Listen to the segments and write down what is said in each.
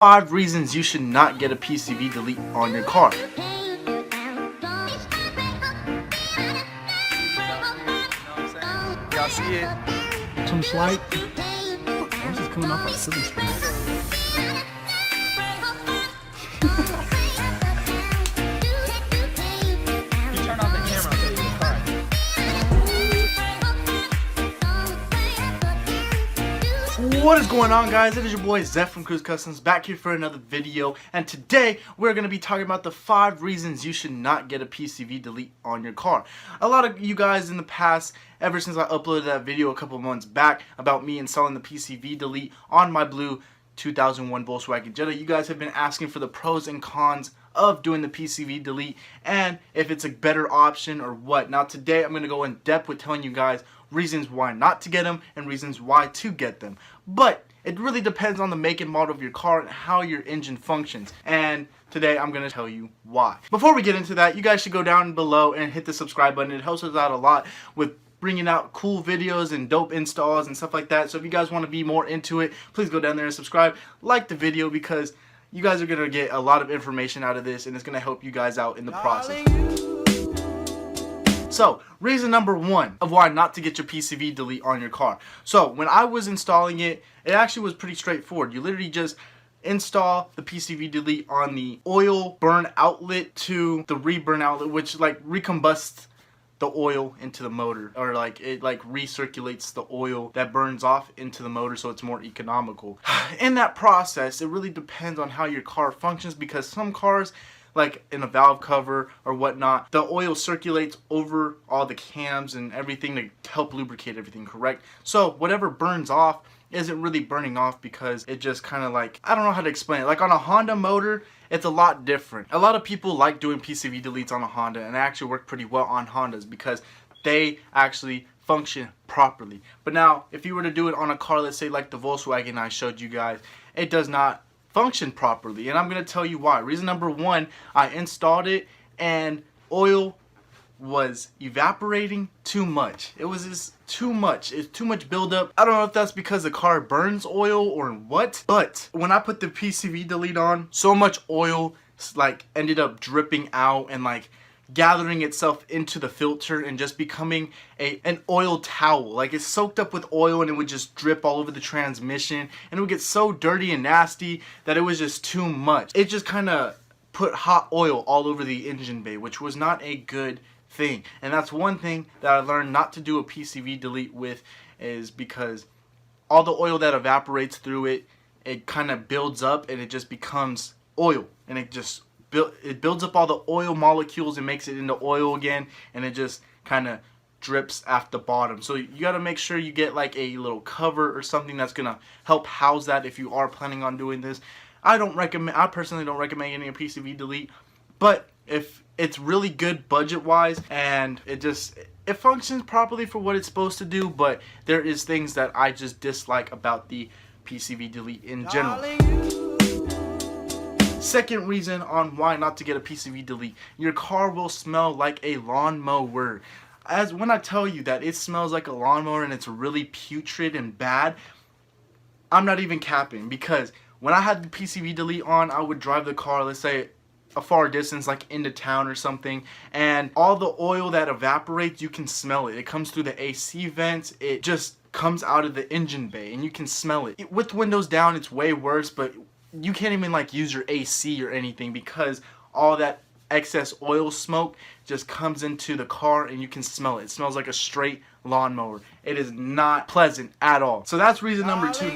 5 reasons you should not get a PCV delete on your car. Y'all see it? Some slight. Where's this coming off like silly string? You turn on the camera, baby. What is going on, guys? It is your boy Zeph from Cruise Customs back here for another video, and today we're going to be talking about the 5 reasons you should not get a PCV delete on your car. A lot of you guys in the past, ever since I uploaded that video a couple months back about me installing the PCV delete on my blue 2001 Volkswagen Jetta, you guys have been asking for the pros and cons of doing the PCV delete and if it's a better option or what. Now today I'm going to go in depth with telling you guys reasons why not to get them and reasons why to get them. But it really depends on the make and model of your car and how your engine functions. And today I'm going to tell you why. Before we get into that, you guys should go down below and hit the subscribe button. It helps us out a lot with bringing out cool videos and dope installs and stuff like that. So if you guys want to be more into it, please go down there and subscribe. Like the video because you guys are going to get a lot of information out of this and it's going to help you guys out in the process. So, reason number 1 of why not to get your PCV delete on your car. So, when I was installing it, it actually was pretty straightforward. You literally just install the PCV delete on the oil burn outlet to the reburn outlet, which like recombusts the oil into the motor, or like it like recirculates the oil that burns off into the motor so it's more economical. In that process, it really depends on how your car functions, because some cars, like in a valve cover or whatnot, the oil circulates over all the cams and everything to help lubricate everything, correct? So whatever burns off isn't really burning off because it just kind of like, I don't know how to explain it. Like on a Honda motor, it's a lot different. A lot of people like doing PCV deletes on a Honda, and they actually work pretty well on Hondas because they actually function properly. But now, if you were to do it on a car, let's say like the Volkswagen I showed you guys, it does not function properly, and I'm going to tell you why. Reason number 1, I installed it and oil was evaporating too much. It was just too much. It's too much buildup. I don't know if that's because the car burns oil or what, but when I put the PCV delete on, so much oil like ended up dripping out and like gathering itself into the filter and just becoming an oil towel. Like it soaked up with oil and it would just drip all over the transmission, and it would get so dirty and nasty that it was just too much. It just kind of put hot oil all over the engine bay, which was not a good thing. And that's one thing that I learned not to do a PCV delete with, is because all the oil that evaporates through it, it kind of builds up and it just becomes oil, and it builds up all the oil molecules and makes it into oil again, and it just kind of drips at the bottom. So you got to make sure you get like a little cover or something that's gonna help house that if you are planning on doing this. I personally don't recommend getting a PCV delete, but if it's really good budget wise and it functions properly for what it's supposed to do, but there is things that I just dislike about the PCV delete in general. Second reason on why not to get a PCV delete: your car will smell like a lawnmower. As when I tell you that it smells like a lawnmower and it's really putrid and bad, I'm not even capping, because when I had the PCV delete on, I would drive the car, let's say a far distance, like into town or something, and all the oil that evaporates, you can smell it. It comes through the AC vents, it just comes out of the engine bay and you can smell it. With windows down, it's way worse, but you can't even like use your AC or anything because all that excess oil smoke just comes into the car and you can smell it. It smells like a straight lawnmower. It is not pleasant at all. So that's reason number 2.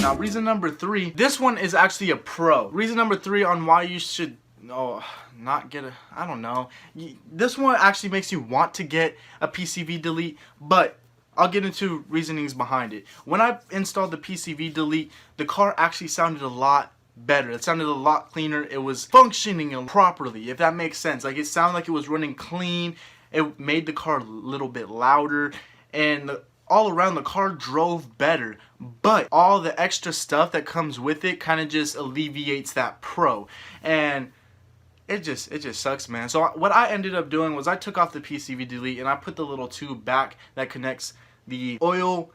Now reason number 3, this one is actually a pro. Reason number 3 on why you should not get a, I don't know. This one actually makes you want to get a PCV delete, but I'll get into reasonings behind it. When I installed the PCV delete, the car actually sounded a lot better. It sounded a lot cleaner. It was functioning properly, if that makes sense. Like it sounded like it was running clean. It made the car a little bit louder, and all around the car drove better. But all the extra stuff that comes with it kind of just alleviates that pro, and it just sucks, man. So what I ended up doing was I took off the PCV delete and I put the little tube back that connects the oil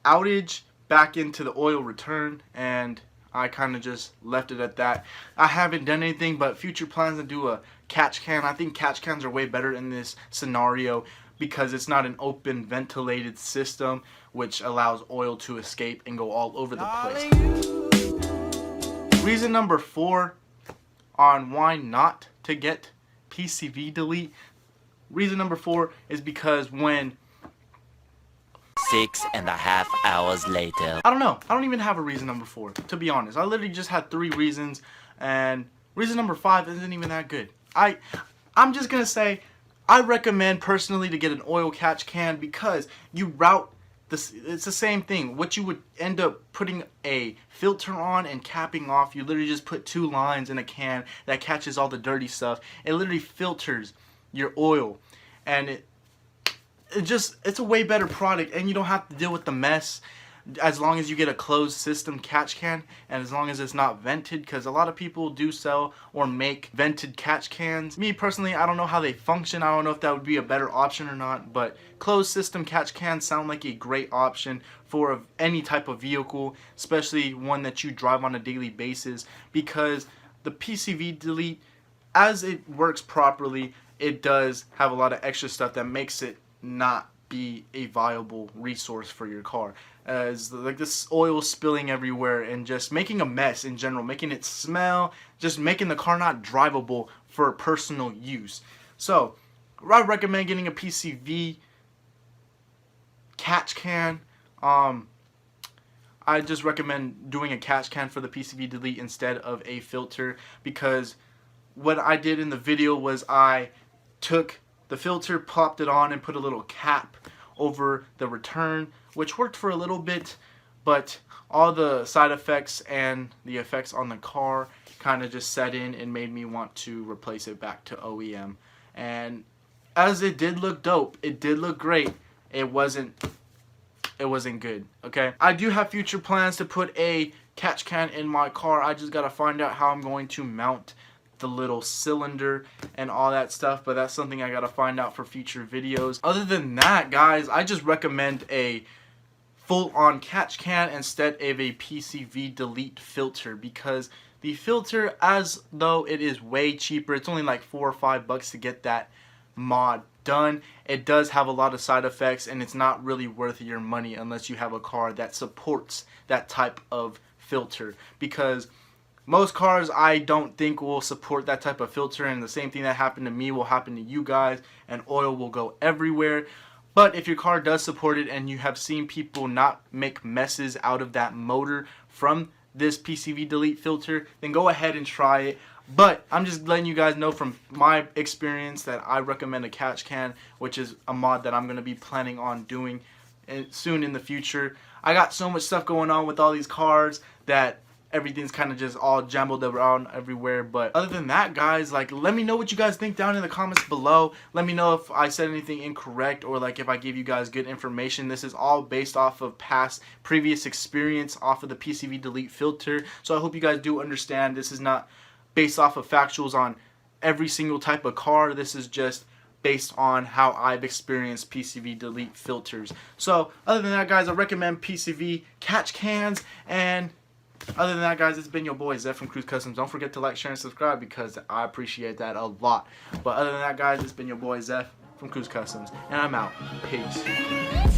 outage back into the oil return, and I kind of just left it at that. I haven't done anything but future plans to do a catch can. I think catch cans are way better in this scenario because it's not an open ventilated system which allows oil to escape and go all over the place. Reason number 4 on why not to get PCV delete. Reason number 4 is because when 6.5 hours later. I don't know. I don't even have a reason number 4, to be honest. I literally just had 3 reasons, and reason number 5 isn't even that good. I'm just gonna say I recommend personally to get an oil catch can because you route this. It's the same thing. What you would end up putting a filter on and capping off, you literally just put 2 lines in a can that catches all the dirty stuff. It literally filters your oil, and it's a way better product, and you don't have to deal with the mess as long as you get a closed system catch can, and as long as it's not vented, because a lot of people do sell or make vented catch cans. Me personally, I don't know how they function. I don't know if that would be a better option or not, but closed system catch cans sound like a great option for any type of vehicle, especially one that you drive on a daily basis, because the PCV delete, as it works properly, it does have a lot of extra stuff that makes it not be a viable resource for your car, as like this oil spilling everywhere and just making a mess in general, making it smell, just making the car not drivable for personal use. So I recommend getting a PCV catch can. I just recommend doing a catch can for the PCV delete instead of a filter, because what I did in the video was I took the filter, popped it on, and put a little cap over the return, which worked for a little bit, but all the side effects and the effects on the car kind of just set in and made me want to replace it back to OEM. And as it did look dope, it did look great, it wasn't good, okay? I do have future plans to put a catch can in my car. I just gotta find out how I'm going to mount the little cylinder and all that stuff, but that's something I gotta find out for future videos. Other than that, guys, I just recommend a full-on catch can instead of a PCV delete filter, because the filter, as though it is way cheaper, it's only like $4 or $5 to get that mod done, it does have a lot of side effects, and it's not really worth your money unless you have a car that supports that type of filter, because most cars I don't think will support that type of filter, and the same thing that happened to me will happen to you guys, and oil will go everywhere. But if your car does support it and you have seen people not make messes out of that motor from this PCV delete filter, then go ahead and try it. But I'm just letting you guys know from my experience that I recommend a catch can, which is a mod that I'm going to be planning on doing soon in the future. I got so much stuff going on with all these cars that everything's kind of just all jumbled around everywhere. But other than that, guys, like, let me know what you guys think down in the comments below. Let me know if I said anything incorrect, or like if I gave you guys good information. This is all based off of previous experience off of the PCV delete filter, so I hope you guys do understand this is not based off of factuals on every single type of car. This is just based on how I've experienced PCV delete filters. So other than that, guys, I recommend PCV catch cans. And other than that, guys, it's been your boy Zeph from Cruise Customs. Don't forget to like, share, and subscribe, because I appreciate that a lot. But other than that, guys, it's been your boy Zeph from Cruise Customs, and I'm out. Peace.